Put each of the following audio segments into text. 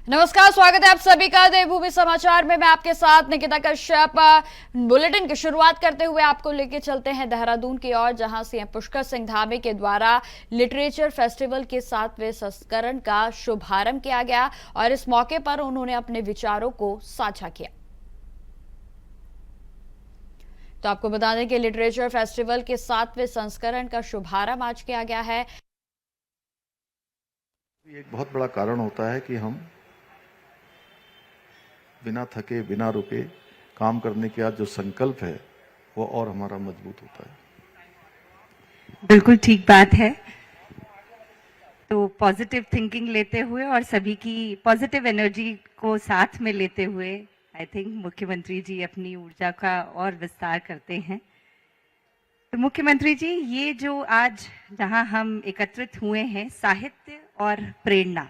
नमस्कार, स्वागत है आप सभी का देवभूमि समाचार में। मैं आपके साथ निकिता कश्यप। बुलेटिन की शुरुआत करते हुए आपको लेके चलते हैं देहरादून की ओर, जहां सीएम पुष्कर सिंह धामी के द्वारा लिटरेचर फेस्टिवल के 7वें संस्करण का शुभारंभ किया गया और इस मौके पर उन्होंने अपने विचारों को साझा किया। तो आपको बता दें कि लिटरेचर फेस्टिवल के 7वें संस्करण का शुभारंभ आज किया गया है। एक बहुत बड़ा कारण होता है कि हम बिना थके बिना रुके काम करने के आज जो संकल्प है वो और हमारा मजबूत होता है। बिल्कुल ठीक बात है। तो पॉजिटिव थिंकिंग लेते हुए और सभी की पॉजिटिव एनर्जी को साथ में लेते हुए आई थिंक मुख्यमंत्री जी अपनी ऊर्जा का और विस्तार करते हैं। तो मुख्यमंत्री जी, ये जो आज जहां हम एकत्रित हुए हैं, साहित्य और प्रेरणा,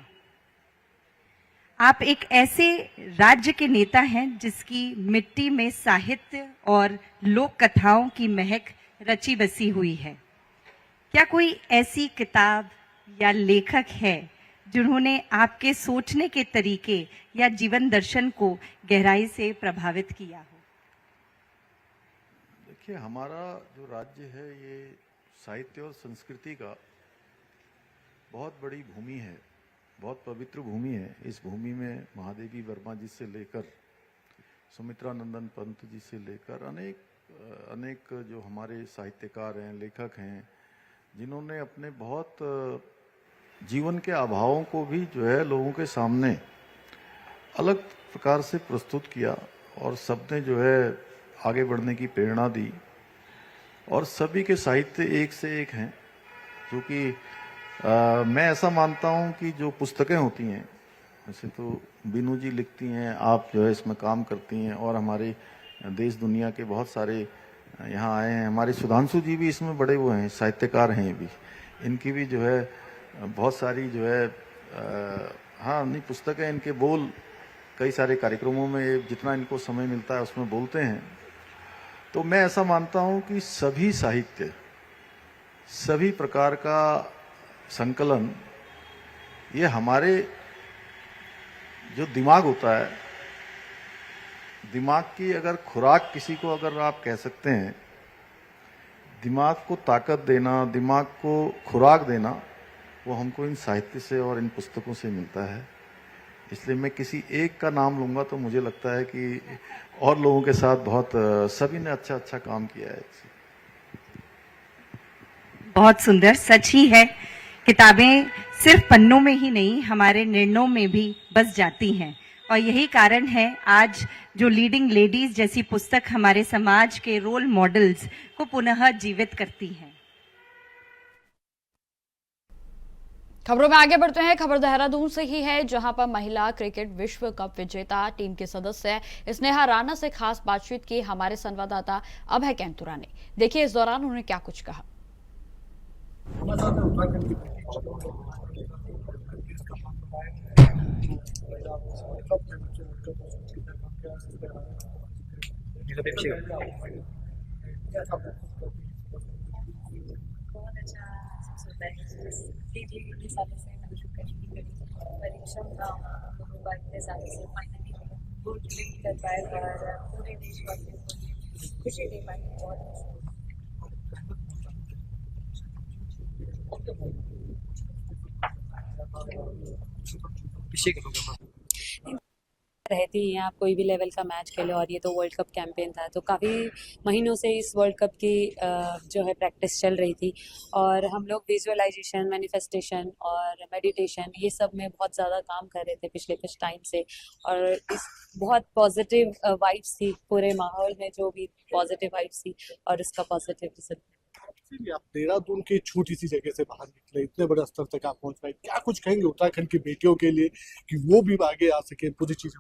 आप एक ऐसे राज्य के नेता हैं जिसकी मिट्टी में साहित्य और लोक कथाओं की महक रची बसी हुई है। क्या कोई ऐसी किताब या लेखक है जिन्होंने आपके सोचने के तरीके या जीवन दर्शन को गहराई से प्रभावित किया हो? देखिए, हमारा जो राज्य है ये साहित्य और संस्कृति का बहुत बड़ी भूमि है, बहुत पवित्र भूमि है। इस भूमि में महादेवी वर्मा जी से लेकर सुमित्रा नंदन पंत जी से लेकर अनेक जो हमारे साहित्यकार हैं, लेखक हैं, जिन्होंने अपने बहुत जीवन के अभावों को भी जो है लोगों के सामने अलग प्रकार से प्रस्तुत किया और सबने जो है आगे बढ़ने की प्रेरणा दी। और सभी के साहित्य एक से एक हैं, जो कि मैं ऐसा मानता हूं कि जो पुस्तकें होती हैं, वैसे तो बीनू जी लिखती हैं, आप जो है इसमें काम करती हैं और हमारे देश दुनिया के बहुत सारे यहाँ आए हैं। हमारे सुधांशु जी भी इसमें बड़े वो हैं, साहित्यकार हैं भी। इनकी भी जो है बहुत सारी जो है हाँ नहीं पुस्तकें, इनके बोल कई सारे कार्यक्रमों में जितना इनको समय मिलता है उसमें बोलते हैं। तो मैं ऐसा मानता हूँ कि सभी साहित्य, सभी प्रकार का संकलन, ये हमारे जो दिमाग होता है, दिमाग की अगर खुराक किसी को अगर आप कह सकते हैं, दिमाग को ताकत देना, दिमाग को खुराक देना, वो हमको इन साहित्य से और इन पुस्तकों से मिलता है। इसलिए मैं किसी एक का नाम लूंगा तो मुझे लगता है कि और लोगों के साथ बहुत सभी ने अच्छा अच्छा काम किया है। बहुत सुंदर। सच ही है, किताबें सिर्फ पन्नों में ही नहीं, हमारे निर्णयों में भी बस जाती हैं। और यही कारण है आज जो लीडिंग लेडीज जैसी पुस्तक हमारे समाज के रोल मॉडल्स को पुनः जीवित करती हैं। खबरों में आगे बढ़ते हैं। खबर देहरादून से ही है, जहां पर महिला क्रिकेट विश्व कप विजेता टीम के सदस्य स्नेहा राणा से खास बातचीत की हमारे संवाददाता अभय कैंतुरा ने। देखिए इस दौरान उन्होंने क्या कुछ कहा। परिश्रम था दोनों का इतने सालों से फाइनली गुड लीड कर पाए और पूरे देशवासियों को खुशी दे पाए। बहुत रहती हैं, आप कोई भी लेवल का मैच खेले, और ये तो वर्ल्ड कप कैंपेन था, तो काफ़ी महीनों से इस वर्ल्ड कप की जो है प्रैक्टिस चल रही थी और हम लोग विजुअलाइजेशन, मैनिफेस्टेशन और मेडिटेशन ये सब में बहुत ज़्यादा काम कर रहे थे पिछले कुछ टाइम से। और इस बहुत पॉजिटिव वाइब्स थी पूरे माहौल में, जो भी पॉजिटिव वाइब्स थी और इसका पॉजिटिव रिजल्ट। आप देहरादून की छोटी सी जगह से बाहर निकले, इतने बड़े स्तर तक आप पहुंच पाए, क्या कुछ कहेंगे उत्तराखंड की बेटियों के लिए कि वो भी आगे आ सके, पूरी चीजें?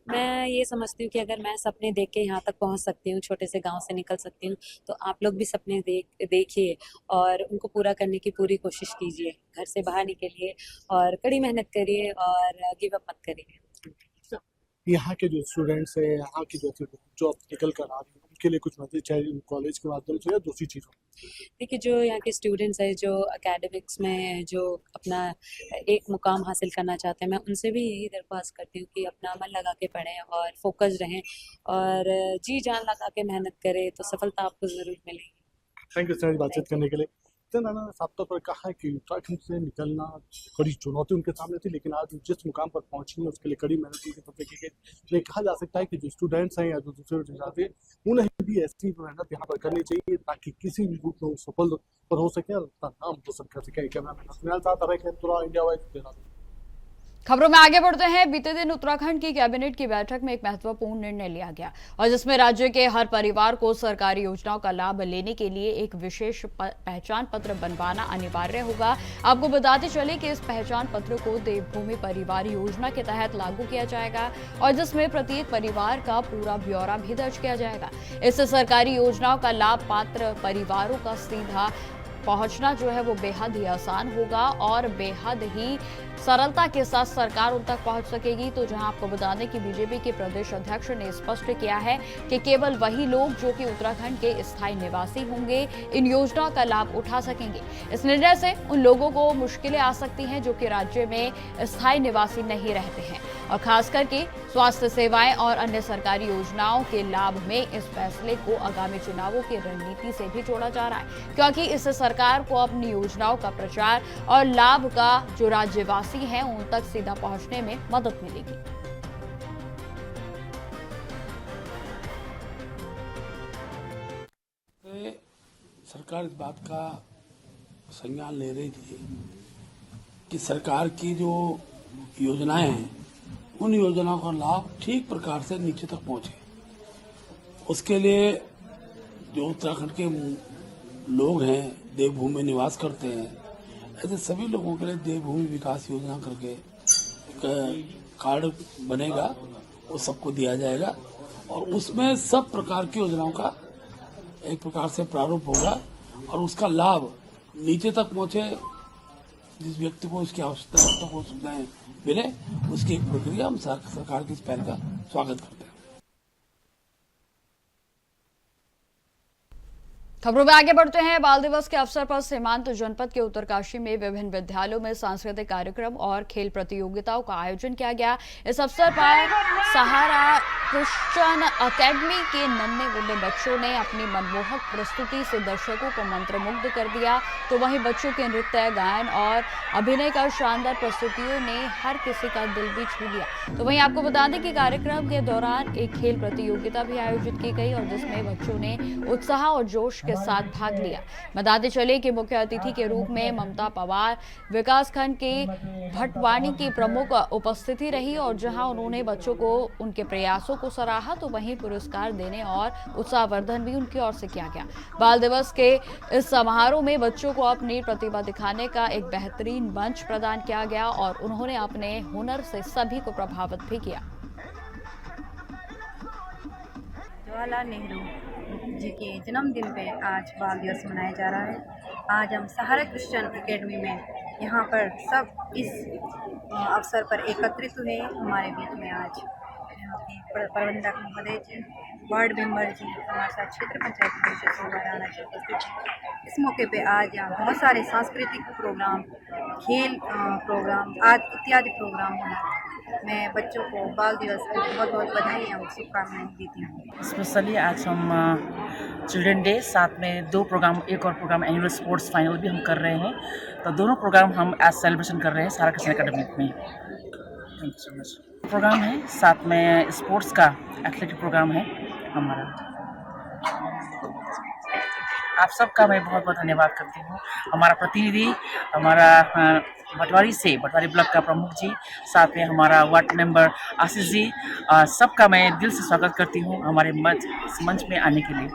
मैं ये समझती हूँ कि अगर मैं सपने देख के यहाँ तक पहुँच सकती हूँ, छोटे से गांव से निकल सकती हूँ, तो आप लोग भी सपने देखिए और उनको पूरा करने की पूरी कोशिश कीजिए। घर से बाहर निकलिए और कड़ी मेहनत करिए और गिव अप मत करिए। यहाँ के जो स्टूडेंट्स हैं, यहाँ की जो जॉब निकल कर आ रही है, उनके लिए कुछ मैसेज चाहिए कॉलेज के माध्यम से या दूसरी चीज़ों? देखिए, जो यहाँ के स्टूडेंट्स हैं जो एकेडमिक्स में जो अपना एक मुकाम हासिल करना चाहते हैं, मैं उनसे भी यही दरख्वास्त करती हूँ कि अपना मन लगा के पढ़ें और फोकस रहें और जी जान लगा के मेहनत करें तो सफलता आपको ज़रूर मिलेगी। थैंक यू सर बातचीत करने के लिए। तो नाना ने साफ तौर पर कहा है कि उत्तराखंड से निकलना बड़ी चुनौती उनके सामने थी, लेकिन आज जिस मुकाम पर पहुंची है उसके लिए कड़ी मेहनत उनकी तरफ से की गई। लेकिन कहा जा सकता है कि जो स्टूडेंट्स हैं या जो दूसरे जाते हैं उन्हें भी ऐसी मेहनत यहाँ पर करनी चाहिए ताकि किसी भी रूप में वो सफल पर हो सके और अपना नाम रोशन कर सके। कैमरा साथ इंडिया वाइज। खबरों में आगे बढ़ते हैं। बीते दिन उत्तराखंड की कैबिनेट की बैठक में एक महत्वपूर्ण निर्णय लिया गया और जिसमें राज्य के हर परिवार को सरकारी योजनाओं का लाभ लेने के लिए एक विशेष पहचान पत्र बनवाना अनिवार्य होगा। आपको बताते चले कि इस पहचान पत्र को देवभूमि परिवार योजना के तहत लागू किया जाएगा और जिसमें प्रत्येक परिवार का पूरा ब्यौरा भी दर्ज किया जाएगा। इससे सरकारी योजनाओं का लाभ पात्र परिवारों का सीधा पहुंचना जो है वो बेहद ही आसान होगा और बेहद ही सरलता के साथ सरकार उन तक पहुंच सकेगी। तो जहां आपको बता दें कि बीजेपी के प्रदेश अध्यक्ष ने स्पष्ट किया है कि केवल वही लोग जो कि उत्तराखंड के स्थायी निवासी होंगे इन योजनाओं का लाभ उठा सकेंगे। इस निर्णय से उन लोगों को मुश्किलें आ सकती हैं जो कि राज्य में स्थायी निवासी नहीं रहते हैं और खास करके स्वास्थ्य सेवाएं और अन्य सरकारी योजनाओं के लाभ में इस फैसले को आगामी चुनावों की रणनीति से भी जोड़ा जा रहा है, क्योंकि इससे सरकार को अपनी योजनाओं का प्रचार और लाभ का जो राज्यवासी हैं उन तक सीधा पहुंचने में मदद मिलेगी। सरकार इस बात का संज्ञान ले रही थी कि सरकार की जो योजनाएं हैं उन योजनाओं का लाभ ठीक प्रकार से नीचे तक पहुंचे। उसके लिए जो उत्तराखंड के लोग हैं, देवभूमि में निवास करते हैं, ऐसे सभी लोगों के लिए देवभूमि विकास योजना करके एक कार्ड बनेगा, वो सबको दिया जाएगा और उसमें सब प्रकार की योजनाओं का एक प्रकार से प्रारूप होगा और उसका लाभ नीचे तक पहुंचे। जिस व्यक्ति को इसकी आवश्यकता हो सुविधाएं मिले, उसकी एक प्रक्रिया हम सरकार की इस पहल का स्वागत करते हैं। खबरों में आगे बढ़ते हैं। बाल दिवस के अवसर पर सीमांत जनपद के उत्तरकाशी में विभिन्न विद्यालयों में सांस्कृतिक कार्यक्रम और खेल प्रतियोगिताओं का आयोजन किया गया। इस अवसर पर सहारा क्रिश्चियन अकेडमी के नन्हे मुन्ने बच्चों ने अपनी मनमोहक प्रस्तुति से दर्शकों को मंत्रमुग्ध कर दिया, तो वहीं बच्चों के नृत्य, गायन और अभिनय का शानदार प्रस्तुतियों ने हर किसी का दिल भी छू लिया। तो वहीं आपको बता दें कि कार्यक्रम के दौरान एक खेल प्रतियोगिता भी आयोजित की गई और जिसमें बच्चों ने उत्साह और जोश के साथ भाग लिया। बताते चले कि मुख्य अतिथि के रूप में ममता पवार विकासखंड के भटवानी की प्रमुख उपस्थिति रही और जहां उन्होंने बच्चों को उनके प्रयासों को सराहा, तो वहीं पुरस्कार देने और उत्साहवर्धन भी उनकी ओर से किया गया। बाल दिवस के इस समारोह में बच्चों को अपनी प्रतिभा दिखाने का एक बेहतरीन मंच प्रदान किया गया और उन्होंने अपने हुनर से सभी को प्रभावित भी किया। जवाहरलाल नेहरू जी के जन्मदिन पे आज बाल दिवस मनाया जा रहा है। आज हम सहारा क्रिश्चियन एकेडमी में यहाँ पर सब इस अवसर पर एकत्रित हुए। हमारे बीच में आज यहाँ के प्रबंधक महोदय जी, वार्ड मेंबर जी, हमारे साथ क्षेत्र पंचायत अध्यक्ष राणा जी उपस्थित हैं। इस मौके पे आज यहाँ बहुत सारे सांस्कृतिक प्रोग्राम, खेल प्रोग्राम आदि इत्यादि प्रोग्राम हैं। मैं बच्चों को बाल दिवस की बहुत बहुत बधाई और शुभकामनाएं देती हूँ। स्पेशली आज हम चिल्ड्रन डे, साथ में दो प्रोग्राम, एक और प्रोग्राम एनुअल स्पोर्ट्स फाइनल भी हम कर रहे हैं, तो दोनों प्रोग्राम हम आज सेलिब्रेशन कर रहे हैं सहारा क्रिश्चियन एकेडमी में। Thank you so much. Programme है, साथ में स्पोर्ट्स का एथलेटिक प्रोग्राम है हमारा। आप सबका मैं बहुत बहुत धन्यवाद करती हूँ। हमारा प्रतिनिधि, हमारा भटवारी ब्लॉक का प्रमुख जी, साथ में हमारा वार्ड मेंबर आशीष जी, सबका मैं दिल से स्वागत करती हूँ हमारे मंच में आने के लिए।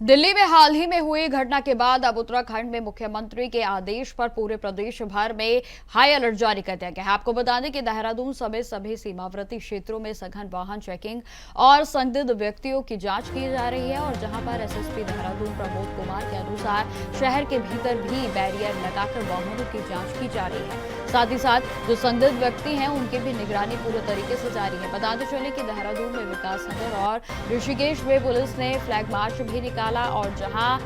दिल्ली में हाल ही में हुई घटना के बाद अब उत्तराखंड में मुख्यमंत्री के आदेश पर पूरे प्रदेश भर में हाई अलर्ट जारी कर दिया गया है। आपको बता दें कि देहरादून समेत सभी सीमावर्ती क्षेत्रों में सघन वाहन चेकिंग और संदिग्ध व्यक्तियों की जांच की जा रही है और जहां पर एसएसपी देहरादून प्रमोद कुमार के अनुसार शहर के भीतर भी बैरियर लगाकर वाहनों की जांच की जा रही है। साथ ही साथ जो संदिग्ध व्यक्ति हैं उनकी भी निगरानी पूरे तरीके से जारी है। बताते चले कि देहरादून में विकास नगर और ऋषिकेश में पुलिस ने फ्लैग मार्च भी निकाला और जहां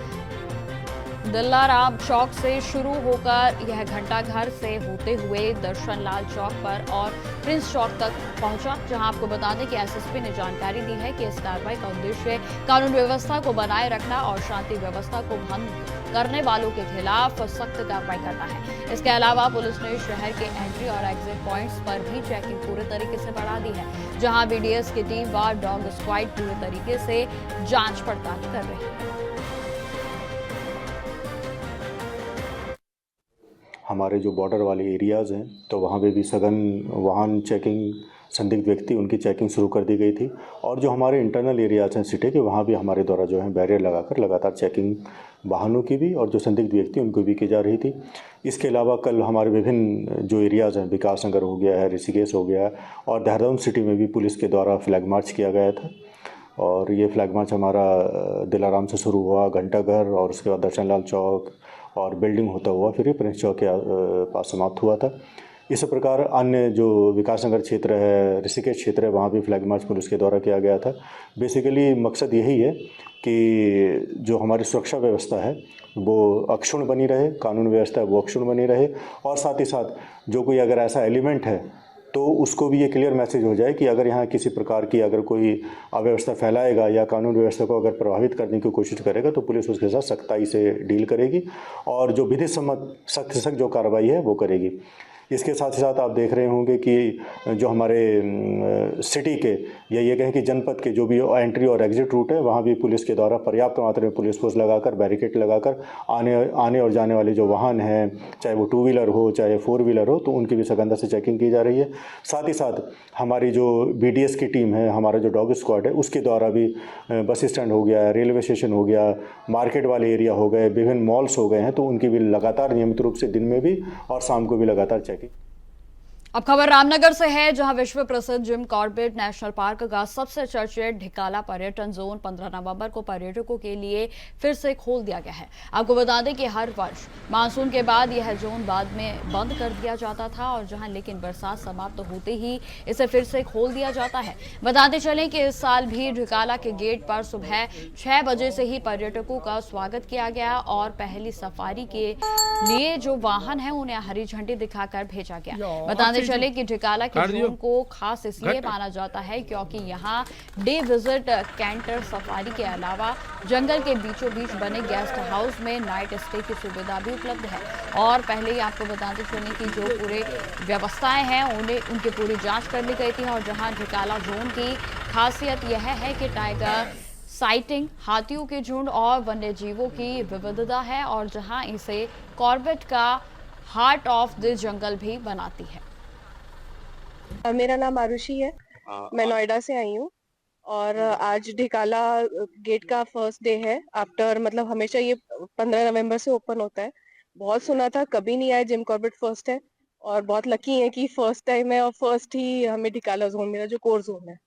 दिल्लाराम चौक से शुरू होकर यह घंटाघर से होते हुए दर्शन लाल चौक पर और प्रिंस चौक तक पहुंचा, जहां आपको बता दें कि एसएसपी ने जानकारी दी है कि इस कार्रवाई का उद्देश्य कानून व्यवस्था को बनाए रखना और शांति व्यवस्था को भंग करने वालों के खिलाफ सख्त कार्रवाई करना है। इसके अलावा पुलिस ने शहर के एंट्री और एग्जिट पॉइंट्स पर भी चेकिंग पूरे तरीके से बढ़ा दी है, जहां बीडीएस की टीम व डॉग स्क्वाड पूरे तरीके से जांच पड़ताल कर रही है। हमारे जो बॉर्डर वाले एरियाज़ हैं तो वहाँ पे भी सघन वाहन चेकिंग, संदिग्ध व्यक्ति उनकी चेकिंग शुरू कर दी गई थी। और जो हमारे इंटरनल एरियाज़ हैं सिटी के, वहाँ भी हमारे द्वारा जो है बैरियर लगाकर लगातार चेकिंग वाहनों की भी और जो संदिग्ध व्यक्ति उनको भी की जा रही थी। इसके अलावा कल हमारे विभिन्न जो एरियाज़ हैं, विकास नगर हो गया है, ऋषिकेश हो गया है और देहरादून सिटी में भी पुलिस के द्वारा फ्लैग मार्च किया गया था। और ये फ्लैग मार्च हमारा दिलाराम से शुरू हुआ, घंटाघर और उसके बाद दर्शन लाल चौक और बिल्डिंग होता हुआ फिर ये प्रिंस चौक के पास समाप्त हुआ था। इसी प्रकार अन्य जो विकासनगर क्षेत्र है, ऋषिकेश क्षेत्र है, वहाँ भी फ्लैग मार्च पुलिस के द्वारा किया गया था। बेसिकली मकसद यही है कि जो हमारी सुरक्षा व्यवस्था है वो अक्षुण्ण बनी रहे, कानून व्यवस्था है वो अक्षुण्ण बनी रहे और साथ ही साथ जो कोई अगर ऐसा एलिमेंट है तो उसको भी ये क्लियर मैसेज हो जाए कि अगर यहाँ किसी प्रकार की अगर कोई अव्यवस्था फैलाएगा या कानून व्यवस्था को अगर प्रभावित करने की कोशिश करेगा तो पुलिस उसके साथ सख्ताई से डील करेगी और जो विधि सम्मत सख्त से सख्त जो कार्रवाई है वो करेगी। इसके साथ ही साथ आप देख रहे होंगे कि जो हमारे सिटी के या ये कहें कि जनपद के जो भी एंट्री और एग्जिट रूट है वहाँ भी पुलिस के द्वारा पर्याप्त मात्रा में पुलिस फोर्स लगाकर बैरिकेड लगाकर आने और जाने वाले जो वाहन हैं, चाहे वो 2 व्हीलर हो चाहे 4 व्हीलर हो, तो उनकी भी सघनता से चेकिंग की जा रही है। साथ ही साथ हमारी जो BDS की टीम है, हमारा जो डॉग स्क्वाड है, उसके द्वारा भी बस स्टैंड हो गया, रेलवे स्टेशन हो गया, मार्केट वाले एरिया हो गए, विभिन्न मॉल्स हो गए हैं, तो उनकी भी लगातार नियमित रूप से दिन में भी और शाम को भी लगातार चेकिंग। अब खबर रामनगर से है, जहां विश्व प्रसिद्ध जिम कॉर्बेट नेशनल पार्क का सबसे चर्चित ढिकाला पर्यटन जोन 15 नवंबर को पर्यटकों के लिए फिर से खोल दिया गया है। आपको बता दें कि हर वर्ष मानसून के बाद यह जोन बाद में बंद कर दिया जाता था और जहां लेकिन बरसात समाप्त होते ही इसे फिर से खोल दिया जाता है। बताते चलें कि इस साल भी ढिकाला के गेट पर सुबह 6 बजे से ही पर्यटकों का स्वागत किया गया और पहली सफारी के लिए जो वाहन है उन्हें हरी झंडी दिखाकर भेजा गया। बताते चले कि ढिकाला के जोन को खास इसलिए माना जाता है क्योंकि यहाँ डे विजिट कैंटर सफारी के अलावा जंगल के बीचों बीच बने गेस्ट हाउस में नाइट स्टे की सुविधा भी उपलब्ध है। और पहले ही आपको बताते चले कि जो पूरे व्यवस्थाएं हैं उनकी पूरी जांच कर ली गई थी और जहां ढिकाला जोन की खासियत यह है कि टाइगर साइटिंग, हाथियों के झुंड और वन्य जीवों की विविधता है और जहां इसे कॉर्बेट का हार्ट ऑफ द जंगल भी बनाती है। मेरा नाम आरुषि है, मैं नोएडा से आई हूँ और आज ढिकाला गेट का फर्स्ट डे है आफ्टर, मतलब हमेशा ये 15 नवंबर से ओपन होता है। बहुत सुना था, कभी नहीं आया। जिम कॉर्बेट फर्स्ट है और बहुत लकी है कि फर्स्ट टाइम है और फर्स्ट ही हमें ढिकाला जोन, मेरा जो कोर जोन है,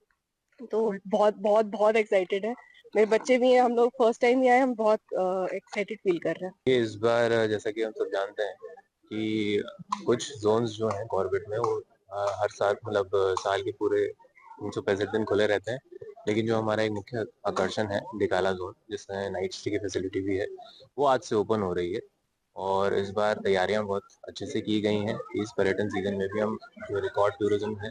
तो बहुत बहुत बहुत एक्साइटेड है। मेरे बच्चे भी हैं, हम लोग फर्स्ट टाइम ही आए, हम बहुत एक्साइटेड फील कर रहे हैं। इस बार जैसा कि हम सब जानते हैं कि कुछ जोन्स जो हैं कॉर्बेट में वो हर साल, मतलब साल के पूरे 365 दिन खुले रहते हैं, लेकिन जो हमारा एक मुख्य आकर्षण है ढिकाला जोन, जिसमें नाइट स्टे की फैसिलिटी भी है, वो आज से ओपन हो रही है और इस बार तैयारियां बहुत अच्छे से की गई हैं। इस पर्यटन सीजन में भी हम जो रिकॉर्ड टूरिज्म है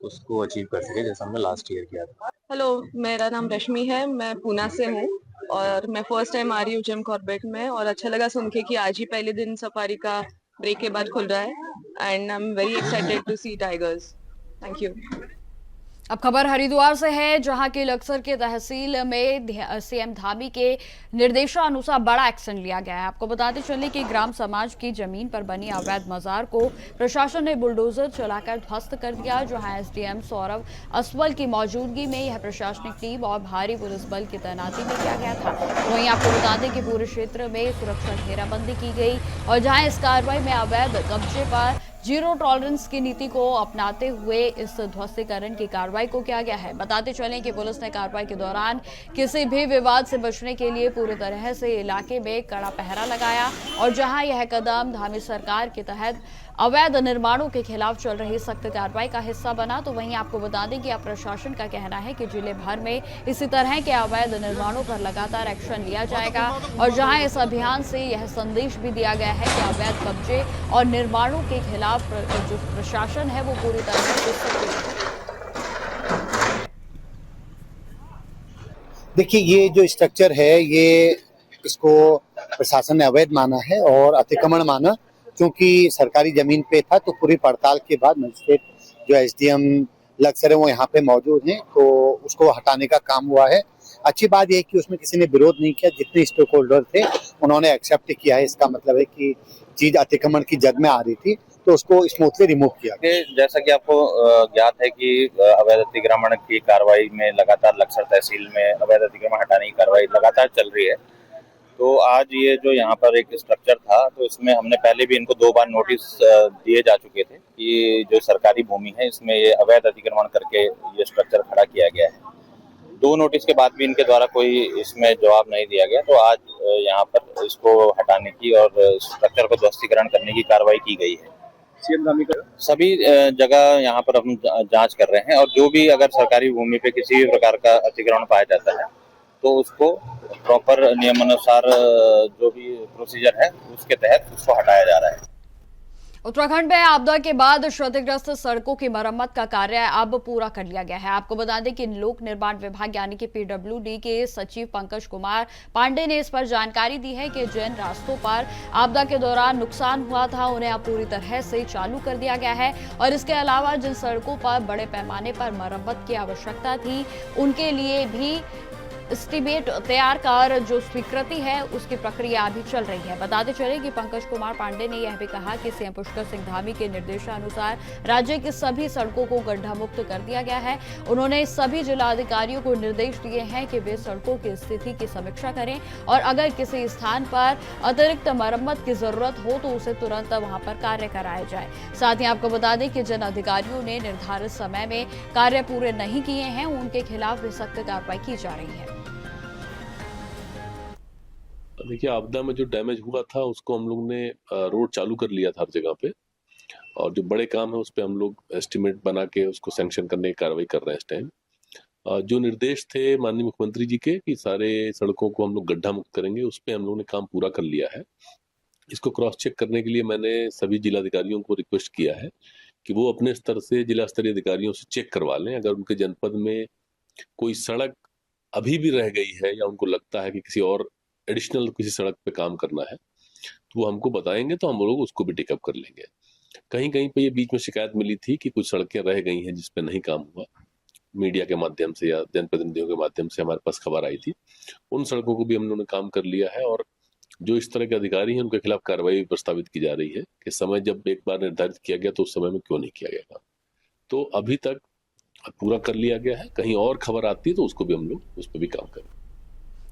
उसको अचीव कर सके, जैसा हमने लास्ट ईयर किया था। हेलो, मेरा नाम रश्मि है, मैं पूना से हूँ और मैं फर्स्ट टाइम आ रही हूँ जिम कॉर्बेट में और अच्छा लगा सुन के कि आज ही पहले दिन सफारी का ब्रेक के बाद खुल रहा है and I am very excited to see tigers. Thank you. अब खबर हरिद्वार से है, जहां की लक्सर के तहसील में सीएम धामी के निर्देशानुसार बड़ा एक्शन लिया गया है। आपको बताते चले कि ग्राम समाज की जमीन पर बनी अवैध मजार को प्रशासन ने बुलडोजर चलाकर ध्वस्त कर दिया, जहां एसडीएम सौरभ असवल की मौजूदगी में यह प्रशासनिक टीम और भारी पुलिस बल की तैनाती में किया गया था। वहीं आपको बता दें कि पूरे क्षेत्र में सुरक्षा घेराबंदी की गई और जहां इस कार्रवाई में अवैध कब्जे पर जीरो टॉलरेंस की नीति को अपनाते हुए इस ध्वस्तीकरण की कार्रवाई को किया गया है। बताते चलें कि पुलिस ने कार्रवाई के दौरान किसी भी विवाद से बचने के लिए पूरी तरह से इलाके में कड़ा पहरा लगाया और जहां यह कदम धामी सरकार के तहत अवैध निर्माणों के खिलाफ चल रही सख्त कार्रवाई का हिस्सा बना। तो वहीं आपको बता दें कि अब प्रशासन का कहना है कि जिले भर में इसी तरह के अवैध निर्माणों पर लगातार एक्शन लिया जाएगा और जहां इस अभियान से यह संदेश भी दिया गया है कि अवैध कब्जे और निर्माणों के खिलाफ जो प्रशासन है वो पूरी तरह से सक्रिय है। देखिए, ये जो स्ट्रक्चर है ये इसको प्रशासन ने अवैध माना है और अतिक्रमण माना, क्योंकि सरकारी जमीन पे था। तो पूरी पड़ताल के बाद मजिस्ट्रेट जो एसडीएम लक्सर है वो यहाँ पे मौजूद हैं, तो उसको हटाने का काम हुआ है। अच्छी बात यह है कि उसमें किसी ने विरोध नहीं किया। जितने स्टेक होल्डर थे उन्होंने एक्सेप्ट किया है। इसका मतलब है कि चीज अतिक्रमण की जद में आ रही थी तो उसको स्मूथली रिमूव किया। जैसा कि आपको ज्ञात है कि अवैध अतिक्रमण की कार्रवाई में लगातार लक्सर तहसील में अवैध अतिक्रमण हटाने की कार्रवाई लगातार चल रही है। तो आज ये जो यहाँ पर एक स्ट्रक्चर था, तो इसमें हमने पहले भी इनको 2 बार नोटिस दिए जा चुके थे कि जो सरकारी भूमि है इसमें ये अवैध अतिक्रमण करके ये स्ट्रक्चर खड़ा किया गया है। 2 नोटिस के बाद भी इनके द्वारा कोई इसमें जवाब नहीं दिया गया। तो आज यहाँ पर इसको हटाने की और स्ट्रक्चर को ध्वस्तीकरण करने की कार्रवाई की गई है। सभी जगह यहाँ पर हम जांच कर रहे हैं और जो भी अगर सरकारी भूमि पे किसी भी प्रकार का अतिक्रमण पाया जाता है तो उसको प्रॉपर नियमानुसार जो भी प्रोसीजर है उसके तहत उसको हटाया जा रहा है। उत्तराखंड में आपदा के बाद क्षतिग्रस्त सड़कों की मरम्मत का कार्य अब पूरा कर लिया गया है। आपको बता दें कि लोक निर्माण विभाग यानी कि पीडब्ल्यूडी के सचिव पंकज कुमार पांडे ने इस पर जानकारी दी है कि जिन रास्तों पर आपदा के दौरान नुकसान हुआ था उन्हें अब पूरी तरह से चालू कर दिया गया है और इसके अलावा जिन सड़कों पर बड़े पैमाने पर मरम्मत की आवश्यकता थी उनके लिए भी एस्टीमेट तैयार कर जो स्वीकृति है उसकी प्रक्रिया अभी चल रही है। बताते चले कि पंकज कुमार पांडे ने यह भी कहा कि सीएम पुष्कर सिंह धामी के निर्देशानुसार राज्य की सभी सड़कों को गड्ढा मुक्त कर दिया गया है। उन्होंने सभी जिलाधिकारियों को निर्देश दिए हैं कि वे सड़कों की स्थिति की समीक्षा करें और अगर किसी स्थान पर अतिरिक्त मरम्मत की जरूरत हो तो उसे तुरंत वहां पर कार्य कराया जाए। साथ ही आपको बता दें कि जिन अधिकारियों ने निर्धारित समय में कार्य पूरे नहीं किए हैं उनके खिलाफ भी सख्त कार्रवाई की जा रही है। देखिए, आपदा में जो डैमेज हुआ था उसको हम लोग ने रोड चालू कर लिया था हर जगह पे और जो बड़े काम है उस पे हम लोग एस्टिमेट बना के उसको सैंक्शन करने की कार्रवाई कर रहे हैं इस टाइम। जो निर्देश थे माननीय मुख्यमंत्री जी के कि सारे सड़कों को हम लोग गड्ढा मुक्त करेंगे, उस पे हम लोग ने काम पूरा कर लिया है। इसको क्रॉस चेक करने के लिए मैंने सभी जिलाधिकारियों को रिक्वेस्ट किया है कि वो अपने स्तर से जिला स्तरीय अधिकारियों से चेक करवा लें। अगर उनके जनपद में कोई सड़क अभी भी रह गई है या उनको लगता है कि किसी और एडिशनल किसी सड़क पे काम करना है तो वो हमको बताएंगे, तो हम लोग उसको भी टेकअप कर लेंगे। कहीं कहीं पे ये बीच में शिकायत मिली थी कि कुछ सड़कें रह गई हैं जिस पे नहीं काम हुआ। मीडिया के माध्यम से या जनप्रतिनिधियों के माध्यम से हमारे पास खबर आई थी। उन सड़कों को भी हम लोगों ने काम कर लिया है और जो इस तरह के अधिकारी हैं उनके खिलाफ कार्रवाई प्रस्तावित की जा रही है कि समय जब एक बार निर्धारित किया गया तो उस समय में क्यों नहीं किया गया था। तो अभी तक पूरा कर लिया गया है। कहीं और खबर आती है तो उसको भी हम लोग उस पर भी काम करें।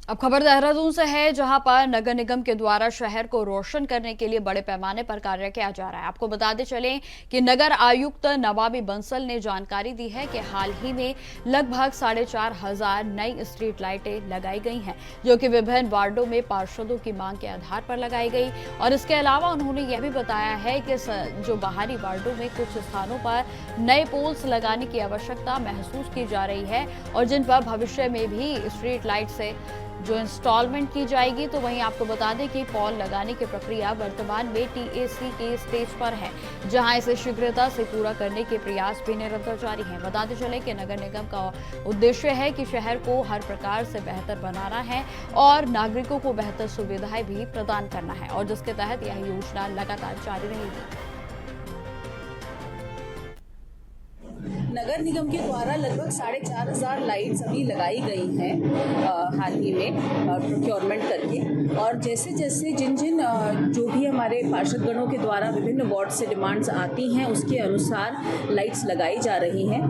अब खबर देहरादून से है जहां पर नगर निगम के द्वारा शहर को रोशन करने के लिए बड़े पैमाने पर कार्य किया जा रहा है। आपको बताते चलें कि नगर आयुक्त नवाबी बंसल ने जानकारी दी है कि हाल ही में लगभग 4,500 नई स्ट्रीट लाइटें लगाई गई हैं जो कि विभिन्न वार्डों में पार्षदों की मांग के आधार पर लगाई गई। और इसके अलावा उन्होंने यह भी बताया है कि जो बाहरी वार्डों में कुछ स्थानों पर नए पोल्स लगाने की आवश्यकता महसूस की जा रही है और जिन पर भविष्य में भी स्ट्रीट लाइट से जो इंस्टॉलमेंट की जाएगी। तो वहीं आपको बता दें कि पोल लगाने की प्रक्रिया वर्तमान में टीएसी के स्टेज पर है जहां इसे शीघ्रता से पूरा करने के प्रयास भी निरंतर जारी हैं। बताते चले कि नगर निगम का उद्देश्य है कि शहर को हर प्रकार से बेहतर बनाना है और नागरिकों को बेहतर सुविधाएं भी प्रदान करना है और जिसके तहत यह योजना लगातार जारी रहेगी। नगर निगम के द्वारा लगभग 4,500 लाइट्स अभी लगाई गई हैं हाल ही में प्रोक्योरमेंट करके और जैसे जैसे जिन जो भी हमारे पार्षदगणों के द्वारा विभिन्न वार्ड से डिमांड्स आती हैं उसके अनुसार लाइट्स लगाई जा रही हैं।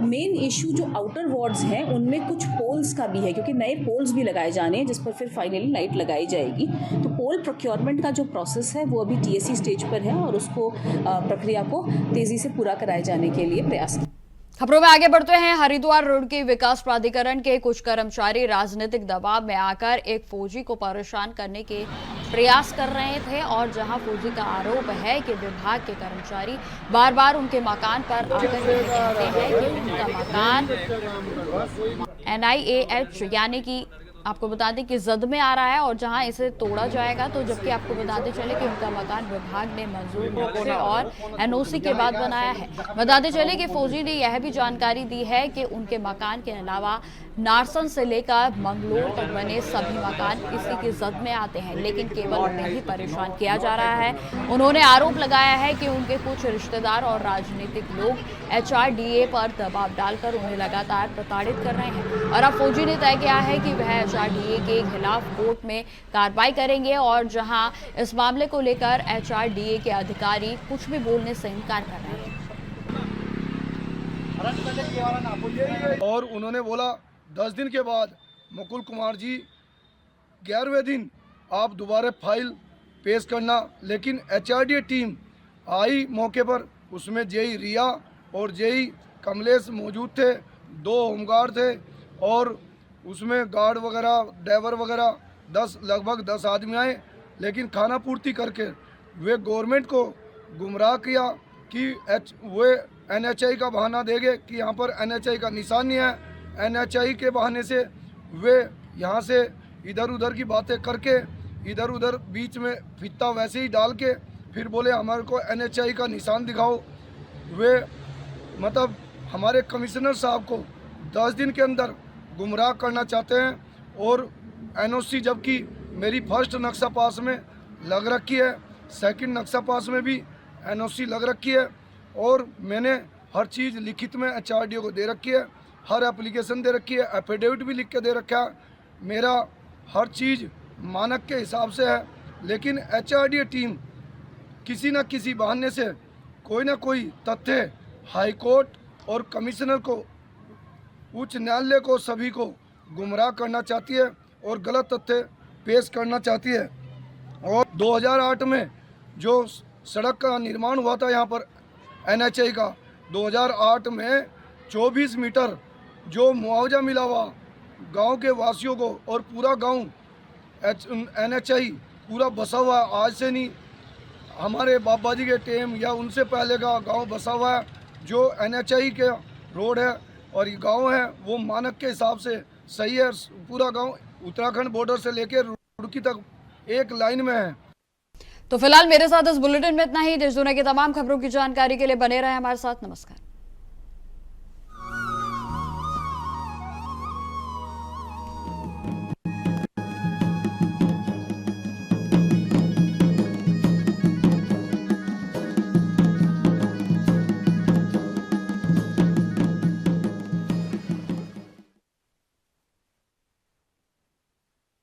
मेन इशू जो आउटर वार्ड्स हैं उनमें कुछ पोल्स का भी है क्योंकि नए पोल्स भी लगाए जाने हैं जिस पर फिर फाइनली लाइट लगाई जाएगी। तो पोल प्रोक्योरमेंट का जो प्रोसेस है वो अभी टीएसी स्टेज पर है और उसको प्रक्रिया को तेज़ी से पूरा कराए जाने के लिए प्रयास। खबरों में आगे बढ़ते हैं। हरिद्वार रुड़की विकास प्राधिकरण के कुछ कर्मचारी राजनीतिक दबाव में आकर एक फौजी को परेशान करने के प्रयास कर रहे थे और जहां फौजी का आरोप है कि विभाग के कर्मचारी बार बार उनके मकान पर आकर ये कहते हैं कि उनका मकान NIAH यानी कि आपको बता दें कि जद में आ रहा है और जहां इसे तोड़ा जाएगा, तो जबकि आपको बताते चले कि उनका मकान विभाग ने मंजूर होने और NOC के बाद बनाया है। बताते चले कि फौजी ने यह भी जानकारी दी है कि उनके मकान के अलावा नारसन से लेकर मंगलोर तक बने सभी मकान इसी की जद में आते हैं, लेकिन केवल उन्हें ही परेशान किया जा रहा है। उन्होंने आरोप लगाया है कि उनके कुछ रिश्तेदार और राजनीतिक लोग HRDA पर दबाव डालकर उन्हें लगातार प्रताड़ित कर रहे हैं और अब फौजी ने तय किया है कि वह HRDA के खिलाफ कोर्ट में कार्रवाई करेंगे और जहां इस मामले को लेकर HRDA के अधिकारी कुछ भी बोलने से इनकार कर रहे हैं। और उन्होंने बोला 10 दिन के बाद मुकुल कुमार जी 11वें दिन आप दोबारा फाइल पेश करना, लेकिन HRDA टीम आई मौके पर, उसमें जेई रिया और जेई कमलेश मौजूद थे, 2 होमगार्ड थे और उसमें गार्ड वगैरह ड्राइवर वगैरह लगभग 10 आदमी आए, लेकिन खाना पूर्ति करके वे गवर्नमेंट को गुमराह किया कि वे NHI का बहाना देंगे कि यहाँ पर NHI का निशान नहीं है। NHI के बहाने से वे यहाँ से इधर उधर की बातें करके इधर उधर बीच में फित्ता वैसे ही डाल के फिर बोले हमारे को NHI का निशान दिखाओ। वे मतलब हमारे कमिश्नर साहब को 10 दिन के अंदर गुमराह करना चाहते हैं और NOC जबकि मेरी फर्स्ट नक्शा पास में लग रखी है, सेकंड नक्शा पास में भी NOC लग रखी है और मैंने हर चीज़ लिखित में HRDA को दे रखी है, हर एप्लीकेशन दे रखी है, एफिडेविट भी लिख के दे रखा है, मेरा हर चीज़ मानक के हिसाब से है। लेकिन HRDA टीम किसी न किसी बहाने से कोई ना कोई तथ्य हाई कोर्ट और कमिश्नर को, उच्च न्यायालय को, सभी को गुमराह करना चाहती है और गलत तथ्य पेश करना चाहती है। और 2008 में जो सड़क का निर्माण हुआ था यहाँ पर NHI का, 2008 में 24 मीटर जो मुआवजा मिला हुआ गांव के वासियों को और पूरा गांव NHI पूरा बसा हुआ है, आज से नहीं, हमारे बाबा जी के टाइम या उनसे पहले का गांव बसा हुआ है। जो NHI के रोड है और ये गांव है वो मानक के हिसाब से सही है। पूरा गांव उत्तराखंड बॉर्डर से लेकर रुड़की तक एक लाइन में है। तो फिलहाल मेरे साथ इस बुलेटिन में इतना ही। देश दुनिया की तमाम खबरों की जानकारी के लिए बने रहे हमारे साथ। नमस्कार।